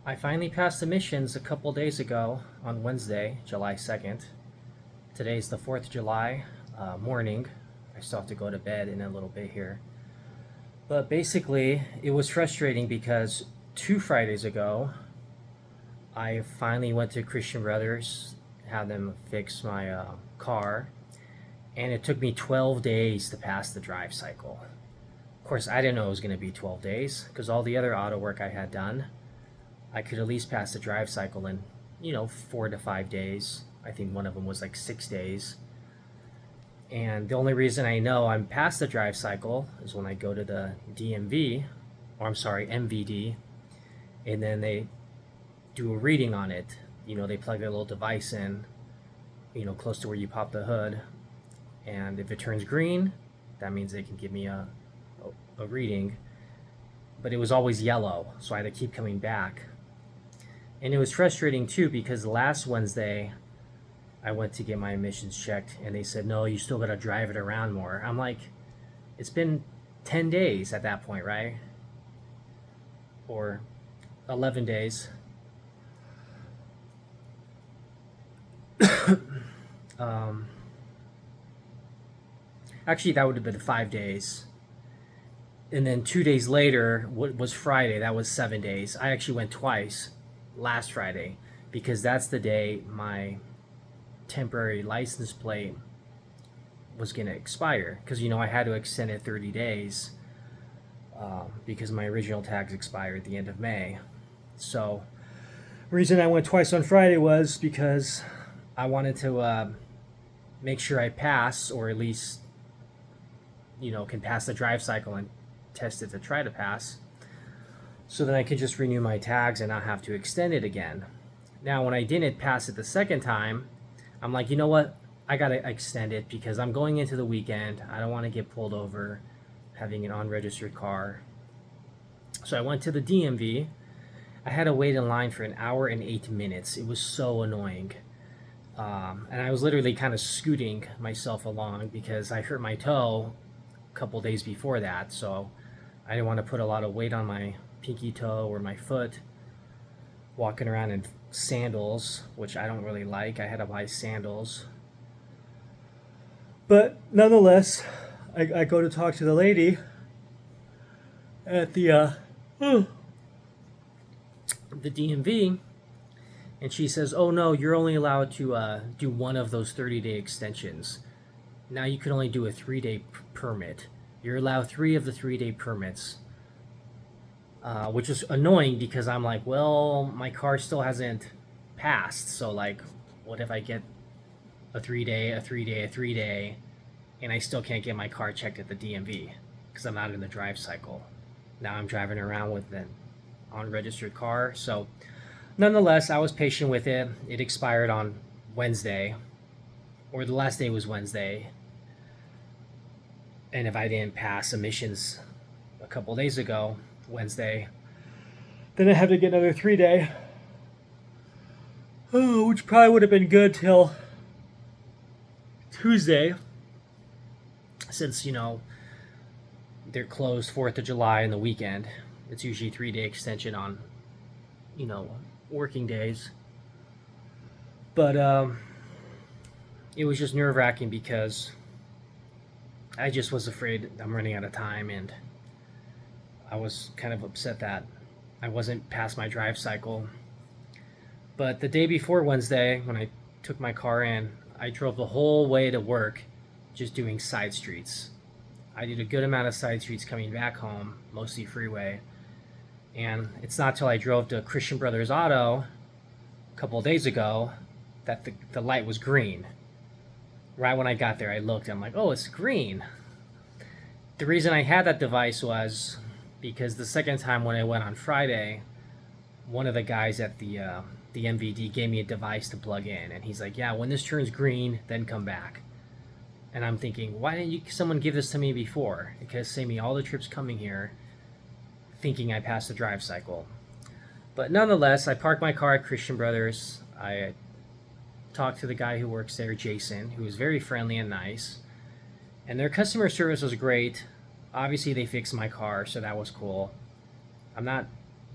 I finally passed emissions a couple days ago on Wednesday, July 2nd. Today's the 4th of July morning. I still have to go to bed in a little bit here. But basically, it was frustrating because 2 Fridays ago, I finally went to Christian Brothers, had them fix my car, and it took me 12 days to pass the drive cycle. Of course, I didn't know it was going to be 12 days because all the other auto work I had done, I could at least pass the drive cycle in, 4 to 5 days. I think one of them was like 6 days. And the only reason I know I'm past the drive cycle is when I go to the DMV, or I'm sorry, MVD, and then they do a reading on it. They plug their little device in, close to where you pop the hood. And if it turns green, that means they can give me a reading. But it was always yellow, so I had to keep coming back. And it was frustrating too because last Wednesday I went to get my emissions checked and they said, no, you still got to drive it around more. I'm like, it's been 10 days at that point, right? Or 11 days. um, Actually, that would have been 5 days. And then 2 days later, what was Friday? That was 7 days. I actually went twice last Friday because that's the day my temporary license plate was going to expire. Because, I had to extend it 30 days because my original tags expired at the end of May. So, the reason I went twice on Friday was because I wanted to make sure I pass, or at least, can pass the drive cycle and test it to try to pass, so then I could just renew my tags and not have to extend it again. Now, when I didn't pass it the second time, I'm like, you know what? I gotta extend it because I'm going into the weekend. I don't want to get pulled over having an unregistered car. So I went to the DMV. I had to wait in line for an hour and 8 minutes. It was so annoying. And I was literally kind of scooting myself along because I hurt my toe a couple days before that. So I didn't want to put a lot of weight on my pinky toe or my foot walking around in sandals, which I don't really like. I had to buy sandals. But nonetheless, I go to talk to the lady at the DMV, and she says, oh no, you're only allowed to do one of those 30-day extensions. Now you can only do a 3-day permit. You're allowed 3 of the 3-day permits, which is annoying because I'm like, well, my car still hasn't passed. So, like, what if I get a 3-day, a 3-day, a 3-day, and I still can't get my car checked at the DMV because I'm not in the drive cycle? Now I'm driving around with an unregistered car. So, nonetheless, I was patient with it. It expired on Wednesday, or the last day was Wednesday. And if I didn't pass emissions a couple days ago, Wednesday, then I had to get another 3-day, which probably would have been good till Tuesday, since they're closed 4th of July and the weekend. It's usually 3-day extension on working days. But it was just nerve-wracking because I just was afraid I'm running out of time, and I was kind of upset that I wasn't past my drive cycle. But the day before Wednesday, when I took my car in, I drove the whole way to work just doing side streets. I did a good amount of side streets coming back home, mostly freeway. And it's not till I drove to Christian Brothers Auto a couple of days ago that the light was green. Right when I got there, I looked, I'm like, oh, it's green. The reason I had that device was because the second time when I went on Friday, one of the guys at the MVD gave me a device to plug in, and he's like, yeah, when this turns green, then come back. And I'm thinking, why didn't someone give this to me before? It could have saved me all the trips coming here thinking I passed the drive cycle. But nonetheless, I parked my car at Christian Brothers. I talked to the guy who works there, Jason, who was very friendly and nice. And their customer service was great. Obviously, they fixed my car, so that was cool. I'm not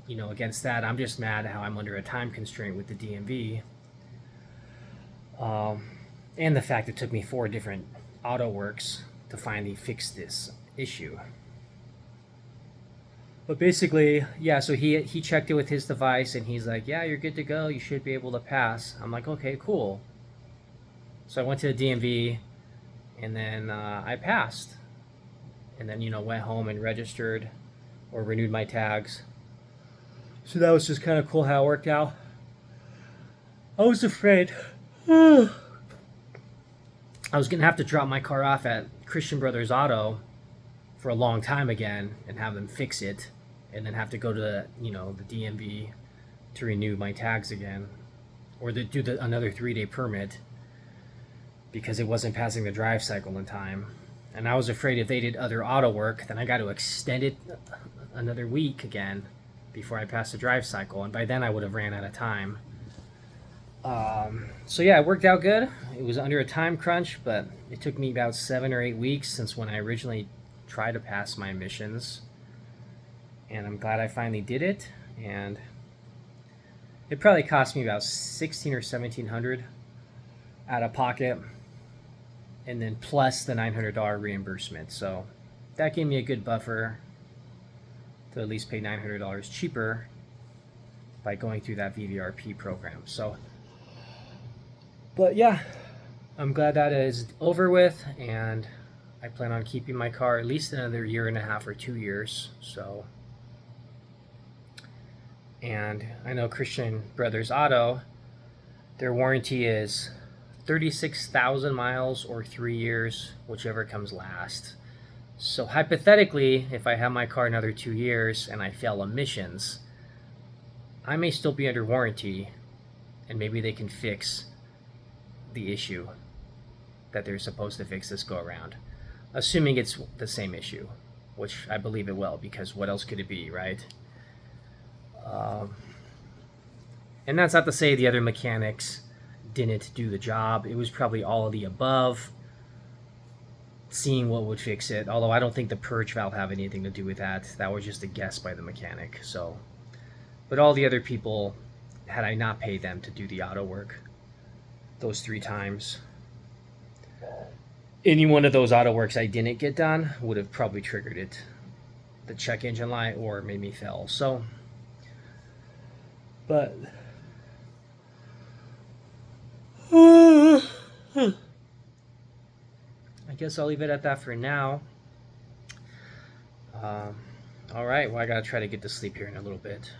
against that, I'm just mad how I'm under a time constraint with the DMV. And the fact it took me 4 different auto works to finally fix this issue. But basically, yeah, so he checked it with his device and he's like, yeah, you're good to go. You should be able to pass. I'm like, okay, cool. So I went to the DMV and then I passed. And then, went home and registered or renewed my tags. So that was just kind of cool how it worked out. I was afraid I was going to have to drop my car off at Christian Brothers Auto for a long time again and have them fix it, and then have to go to the DMV to renew my tags again, or to do another 3-day permit because it wasn't passing the drive cycle in time. And I was afraid if they did other auto work, then I got to extend it another week again before I passed the drive cycle, and by then I would have ran out of time. So yeah, it worked out good. It was under a time crunch, but it took me about 7 or 8 weeks since when I originally tried to pass my emissions, and I'm glad I finally did it. And it probably cost me about $1,600 or $1,700 out of pocket, and then plus the $900 reimbursement. So that gave me a good buffer to at least pay $900 cheaper by going through that VVRP program. So, but yeah, I'm glad that is over with, and I plan on keeping my car at least another 1.5 or 2 years. So, and I know Christian Brothers Auto, their warranty is 36,000 miles or 3 years, whichever comes last. So hypothetically, if I have my car another 2 years and I fail emissions, I may still be under warranty, and maybe they can fix the issue that they're supposed to fix this go around, assuming it's the same issue, which I believe it will, because what else could it be, right? And that's not to say the other mechanics didn't do the job. It was probably all of the above, seeing what would fix it, although I don't think the purge valve have anything to do with that. That was just a guess by the mechanic. So, but all the other people, had I not paid them to do the auto work those 3 times, any one of those auto works I didn't get done would have probably triggered it, the check engine light, or made me fail. So, but I guess I'll leave it at that for now. All right, well, I gotta try to get to sleep here in a little bit.